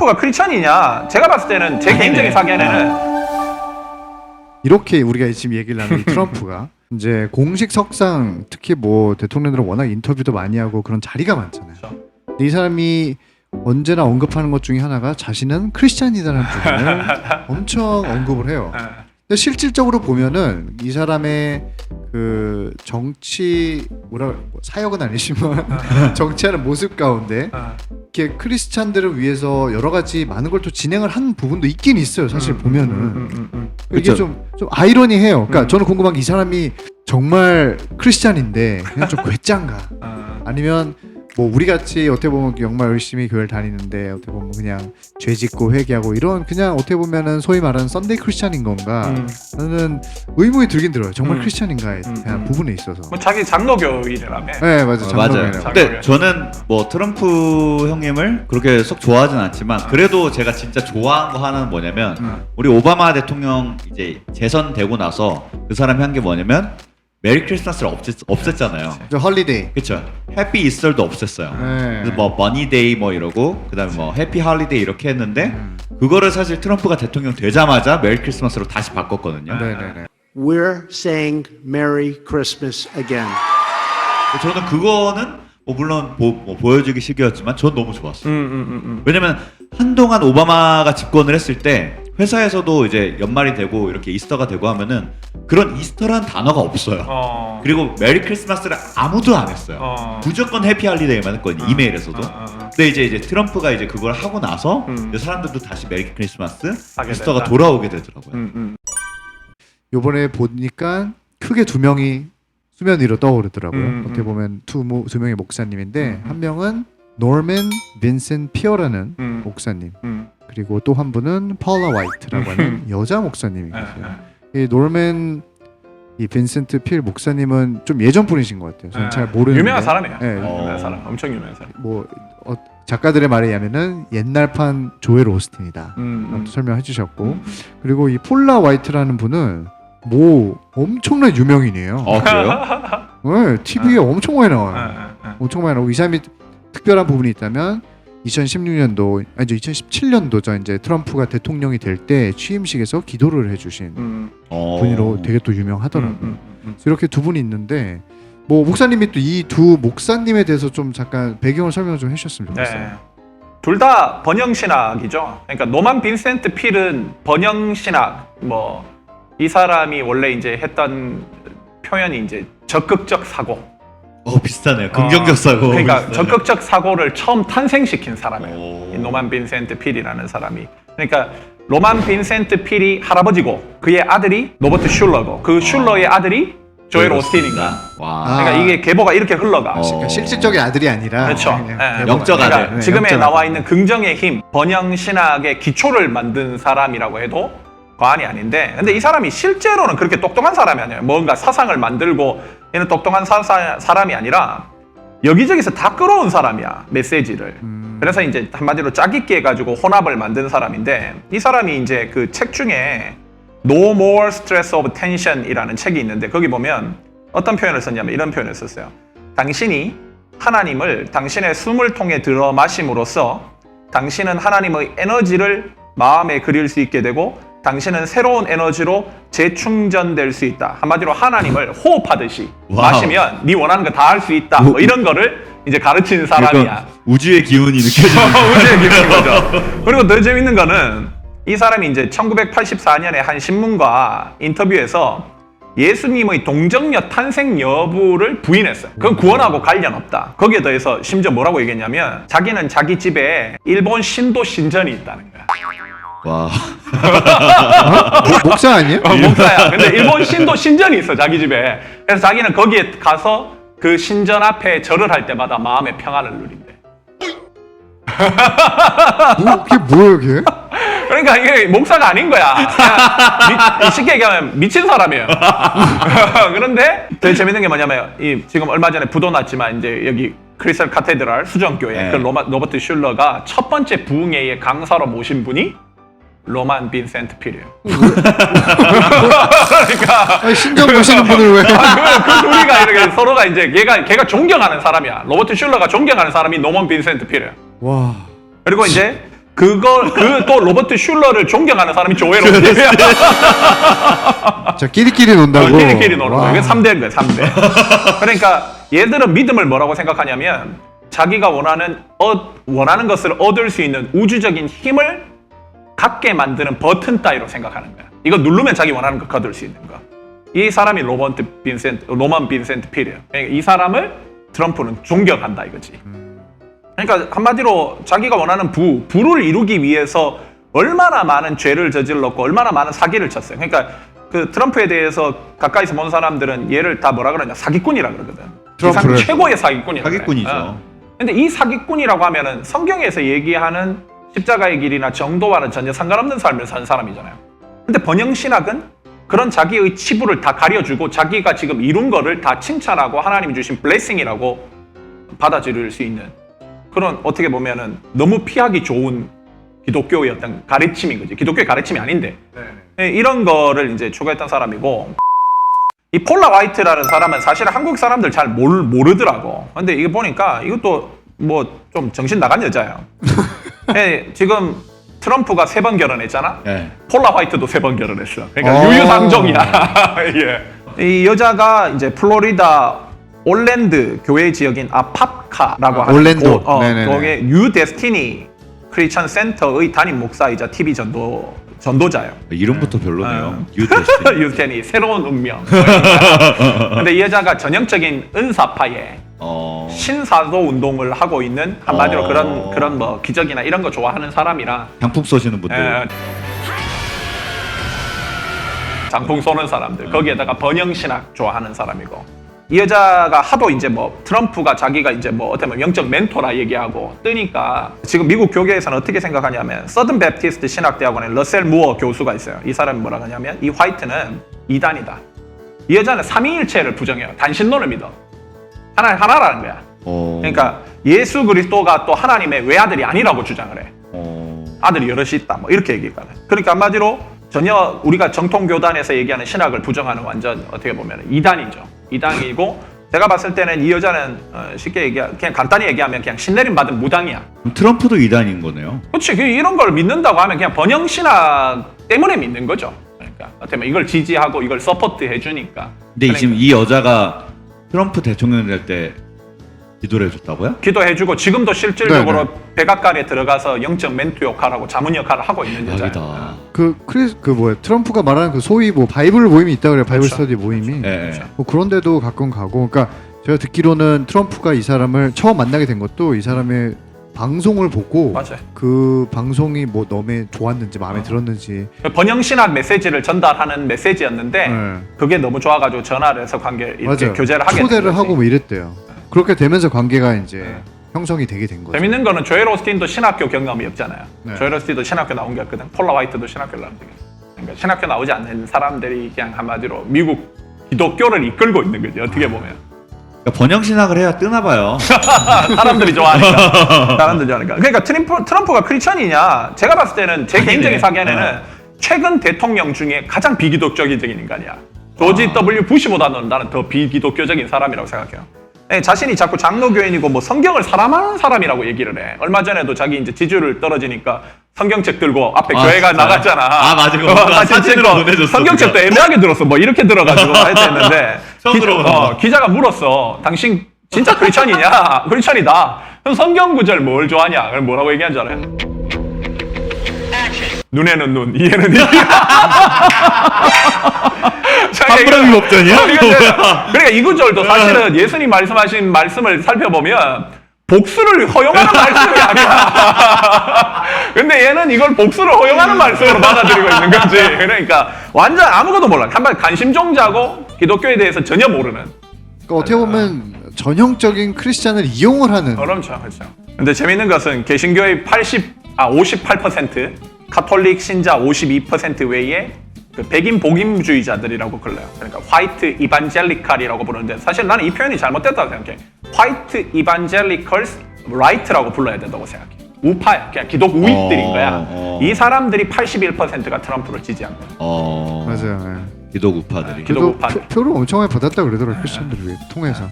트럼프가 크리스천이냐? 제가 봤을 때는 제 개인적인 사견에는 이렇게 우리가 지금 얘기를 나누는 트럼프가 이제 공식 석상 특히 뭐 대통령들은 워낙 인터뷰도 많이 하고 그런 자리가 많잖아요. 그렇죠. 근데 이 사람이 언제나 언급하는 것 중에 하나가 자신은 크리스찬이라는 부분을 엄청 언급을 해요. 근데 실질적으로 보면은 이 사람의 그 정치 사역은 아니지만 정치하는 모습 가운데 이렇게 크리스찬들을 위해서 여러 가지 많은 걸 또 진행을 한 부분도 있긴 있어요. 사실 보면은 이게 좀 아이러니해요. 그러니까 저는 궁금한 게 이 사람이 정말 크리스찬인데 그냥 좀 괴짠가? 아니면 뭐 우리 같이 어떻게 보면 정말 열심히 교회를 다니는데 어떻게 보면 그냥 죄 짓고 회개하고 이런 그냥 어떻게 보면은 소위 말하는 썬데이 크리스찬인 건가? 저는 의문이 들긴 들어요. 정말 크리스찬인가에 대한 부분에 있어서. 뭐 자기 장로교인이라며. 네 맞아요. 맞아요. 근데 저는 뭐 트럼프 형님을 그렇게 속 좋아하진 않지만 그래도 제가 진짜 좋아한 거 하나는 뭐냐면 우리 오바마 대통령 이제 재선되고 나서 그 사람이 한 게 뭐냐면 메리 크리스마스를 없앴잖아요. 저 헐리데이. 그쵸. 해피 이스터도 없앴어요. 네. 그래서 뭐 머니데이 뭐 이러고 그다음에 뭐 해피 할리데이 이렇게 했는데 그거를 사실 트럼프가 대통령 되자마자 메리 크리스마스로 다시 바꿨거든요. 네네네. We're saying Merry Christmas again. 저는 그거는 뭐 물론 뭐 보여주기 식이었지만 전 너무 좋았어요. 왜냐면 한동안 오바마가 집권을 했을 때 회사에서도 이제 연말이 되고 이렇게 이스터가 되고 하면은 그런 이스터란 단어가 없어요. 그리고 메리 크리스마스를 아무도 안 했어요. 무조건 해피 할리데이만 했거든요. 이메일에서도. 근데 이제 트럼프가 이제 그걸 하고 나서 이제 사람들도 다시 메리 크리스마스 이스터가 된다. 돌아오게 되더라고요. 요번에 보니까 크게 두 명이 수면 위로 떠오르더라고요. 어떻게 보면 두 명의 목사님인데 한 명은 노먼 빈센트 피어라는 목사님 그리고 또 한 분은 파울라 화이트라고 하는 여자 목사님이 계세요. 이 노먼 이 빈센트 필 목사님은 좀 예전 분이신 것 같아요. 저는 잘 모르는데 유명한 사람이에요. 네. 유명한 사람, 엄청 유명한 사람. 뭐 작가들의 말에 의하면은 옛날판 조엘 오스틴이다 라고 설명해 주셨고 그리고 이 폴라 화이트라는 분은 뭐 엄청난 유명인이에요. 그래요? 네, TV에 엄청 많이 나와요. 엄청 많이 나오고 이 사람이 특별한 부분이 있다면 2016년도 아니죠 2017년도 저 이제 트럼프가 대통령이 될 때 취임식에서 기도를 해주신 분으로 되게 또 유명하더라고요. 그래서 이렇게 두 분이 있는데 뭐 목사님이 또 이 두 목사님에 대해서 좀 잠깐 배경을 설명 좀 해주셨으면 좋겠어요. 둘 다 번영 신학이죠. 그러니까 노만 빈센트 필은 번영 신학 뭐 이 사람이 원래 이제 했던 표현이 이제 적극적 사고. 비슷하네요. 긍정적 사고. 그러니까 비슷하네요. 적극적 사고를 처음 탄생시킨 사람이에요. 이 노만 빈센트 필이라는 사람이. 그러니까 노만 빈센트 필이 할아버지고 그의 아들이 로버트 슐러고 그 슐러의 아들이 조엘 오스틴인 거야. 와. 그러니까 이게 계보가 이렇게 흘러가. 그러니까 실질적인 아들이 아니라 그렇죠. 그냥 네. 영적 그러니까 아들. 지금에 영적 나와 아들. 있는 긍정의 힘, 번영 신학의 기초를 만든 사람이라고 해도 과언이 아닌데, 근데 이 사람이 실제로는 그렇게 똑똑한 사람이 아니에요. 뭔가 사상을 만들고 얘는 똑똑한 사람이 아니라 여기저기서 다 끌어온 사람이야, 메시지를. 그래서 이제 한마디로 짜깁기 해가지고 혼합을 만든 사람인데, 이 사람이 이제 그 책 중에 No More Stress of Tension이라는 책이 있는데 거기 보면 어떤 표현을 썼냐면 이런 표현을 썼어요. 당신이 하나님을 당신의 숨을 통해 들어 마심으로써 당신은 하나님의 에너지를 마음에 그릴 수 있게 되고 당신은 새로운 에너지로 재충전될 수 있다. 한마디로 하나님을 호흡하듯이 와우. 마시면 네 원하는 거 다 할 수 있다. 뭐 이런 거를 이제 가르치는 사람이야. 우주의 기운이 느껴지는 우주의 기운인 거죠. 그리고 더 재밌는 거는 이 사람이 이제 1984년에 한 신문과 인터뷰에서 예수님의 동정녀 탄생 여부를 부인했어요. 그건 구원하고 관련 없다. 거기에 더해서 심지어 뭐라고 얘기했냐면 자기는 자기 집에 일본 신도 신전이 있다는 거야. 와. 목사 아니에요? 목사야. 근데 일본 신도 신전이 있어, 자기 집에. 그래서 자기는 거기에 가서 그 신전 앞에 절을 할 때마다 마음의 평안을 누린대. 그게 뭐예요, 그게? 그러니까 이게 목사가 아닌 거야. 그냥 쉽게 얘기하면 미친 사람이에요. 그런데 되게 재밌는 게 뭐냐면 지금 얼마 전에 부도 났지만 이제 여기 크리스탈 카테드랄 수정교회 그 로버트 슐러가 첫 번째 부흥회의 강사로 모신 분이 로만 빈센트 필이에요. 그러니까 신전 보시는 분을 왜? 그 둘이가 이렇게 서로가 이제 걔가 존경하는 사람이야. 로버트 슐러가 존경하는 사람이 노먼 빈센트 필이에요. 와. 그리고 이제 그 또 로버트 슐러를 존경하는 사람이 조엘 오스틴이야. 자, 끼리끼리 논다고. 끼리끼리 노는 와. 거예요. 이게 3대인 거예요, 3대. 그러니까 얘들은 믿음을 뭐라고 생각하냐면 자기가 원하는 것을 얻을 수 있는 우주적인 힘을 갖게 만드는 버튼 따위로 생각하는 거야. 이거 누르면 자기 원하는 거 거둘 수 있는 거. 이 사람이 로만 빈센트 필이에요. 그러니까 이 사람을 트럼프는 존경한다 이거지. 그러니까 한마디로 자기가 원하는 부를 이루기 위해서 얼마나 많은 죄를 저질렀고 얼마나 많은 사기를 쳤어요. 그러니까 그 트럼프에 대해서 가까이서 본 사람들은 얘를 다 뭐라 그러냐 사기꾼이라 그러거든. 트럼프를. 세상 최고의 사기꾼이라고 그래. 사기꾼이죠. 근데 이 사기꾼이라고 하면은 성경에서 얘기하는 십자가의 길이나 정도와는 전혀 상관없는 삶을 산 사람이잖아요. 근데 번영신학은 그런 자기의 치부를 다 가려주고 자기가 지금 이룬 거를 다 칭찬하고 하나님이 주신 블레싱이라고 받아들일 수 있는 그런 어떻게 보면은 너무 피하기 좋은 기독교의 어떤 가르침인 거지. 기독교의 가르침이 아닌데 이런 거를 이제 추구했던 사람이고 이 폴라 화이트라는 사람은 사실 한국 사람들 잘 모르더라고. 근데 이거 보니까 이것도 뭐 좀 정신 나간 여자야. 지금 트럼프가 3번 결혼했잖아. 네. 폴라 화이트도 3번 결혼했어. 그러니까 유유상종이야. 예. 이 여자가 이제 플로리다 올랜드 교회 지역인 아팝카라고 하는 올랜도. 곳, 네네네. 거기에 뉴 데스티니 크리스천 센터의 담임 목사이자 TV 전도자예요. 이름부터 별로네요. 유스테니 새로운 운명. 근데 이 여자가 전형적인 은사파의 신사도 운동을 하고 있는 한마디로 그런 뭐 기적이나 이런 거 좋아하는 사람이라 장풍 쏘시는 분들. 장풍 쏘는 사람들 거기에다가 번영신학 좋아하는 사람이고 이 여자가 하도 이제 뭐 트럼프가 자기가 이제 뭐 어떻게 보면 영적 멘토라 얘기하고 뜨니까 지금 미국 교계에서는 어떻게 생각하냐면 서든 베프티스트 신학대학원에 러셀 무어 교수가 있어요. 이 사람이 뭐라고 하냐면 이 화이트는 이단이다. 이 여자는 삼위일체를 부정해요. 단신론을 믿어. 하나라는 거야. 그러니까 예수 그리스도가 또 하나님의 외아들이 아니라고 주장을 해. 아들이 여럿이 있다. 뭐 이렇게 얘기했거든. 그러니까 한마디로 전혀 우리가 정통 교단에서 얘기하는 신학을 부정하는 완전 어떻게 보면 이단이죠. 이단이고 제가 봤을 때는 이 여자는 쉽게 그냥 간단히 얘기하면 그냥 신내림 받은 무당이야. 그럼 트럼프도 이단인 거네요. 그렇지. 이런 걸 믿는다고 하면 그냥 번영신학 때문에 믿는 거죠. 그러니까 어떻게 보면 이걸 지지하고 이걸 서포트 해주니까. 근데 지금 이 여자가 트럼프 대통령 될 때 기도를 해줬다고요? 기도해주고 지금도 실질적으로 네네. 백악관에 들어가서 영적 멘토 역할하고 자문 역할을 하고 있는 여자예요. 대박이다. 트럼프가 말하는 그 소위 뭐 바이블 모임이 있다 그래요. 바이블 그렇죠. 스터디 모임이. 네. 뭐 그런데도 가끔 가고. 그러니까 제가 듣기로는 트럼프가 이 사람을 처음 만나게 된 것도 이 사람의 방송을 보고 맞아요. 그 방송이 뭐 너무 좋았는지 마음에 들었는지. 번영신학 메시지를 전달하는 메시지였는데 네. 그게 너무 좋아가지고 전화를 해서 이렇게 맞아요. 교제를 하게 초대를 된 거지. 하고 뭐 이랬대요. 그렇게 되면서 관계가 이제 형성이 되게 된 거죠. 재밌는 거는 조엘 오스틴도 신학교 경험이 없잖아요. 네. 조엘 오스틴도 신학교 나온 게 없거든. 폴라 화이트도 신학교 나온 게 그러니까 신학교 나오지 않는 사람들이 그냥 한마디로 미국 기독교를 이끌고 있는 거지. 어떻게 보면 그러니까 번영신학을 해야 뜨나 봐요. 사람들이 좋아하니까. 사람들이 좋아하니까. 그러니까 트럼프가 크리스천이냐? 제가 봤을 때는 제 개인적인 사견에는 최근 대통령 중에 가장 비기독교적인 인간이야. 조지 W. 부시보다는 나는 더 비기독교적인 사람이라고 생각해요. 자신이 자꾸 장로교인이고 뭐 성경을 사랑하는 사람이라고 얘기를 해. 얼마 전에도 자기 이제 지지율 떨어지니까 성경책 들고 앞에 교회가 진짜요? 나갔잖아. 맞아. 사진으로 보내줬어. 성경책도 애매하게 들었어. 뭐 이렇게 들어가지고 했는데 처음 들어보는 거. 기자가 물었어. 당신 진짜 크리스천이냐? 크리스천이다. 그럼 성경 구절 뭘 좋아하냐? 그럼 뭐라고 얘기한 줄 알아요? 눈에는 눈, 이에는 이. 함부로이 법전이야? 그러니까 이 구절도 사실은 예수님 말씀하신 말씀을 살펴보면 복수를 허용하는 말씀이 아니야. 근데 얘는 이걸 복수를 허용하는 말씀으로 받아들이고 있는 거지. 그러니까 완전 아무것도 몰라. 한번 관심종자고 기독교에 대해서 전혀 모르는. 그러니까 어떻게 보면 전형적인 크리스찬을 이용을 하는. 그렇죠. 근데 재밌는 것은 개신교의 58%, 카톨릭 신자 52% 외에 그 백인 복임주의자들이라고 불러요. 그러니까 화이트 이반젤리칼이라고 부르는데 사실 나는 이 표현이 잘못됐다고 생각해. 화이트 이반젤리컬스 라이트라고 불러야 된다고 생각해. 우파야. 그냥 기독 우익들인 거야. 이 사람들이 81%가 트럼프를 지지합니다. 맞아요. 예. 기독 우파들이. 기독 우파들. 표를 엄청 많이 받았다 그러더라고요. 크리스찬들을 통해서.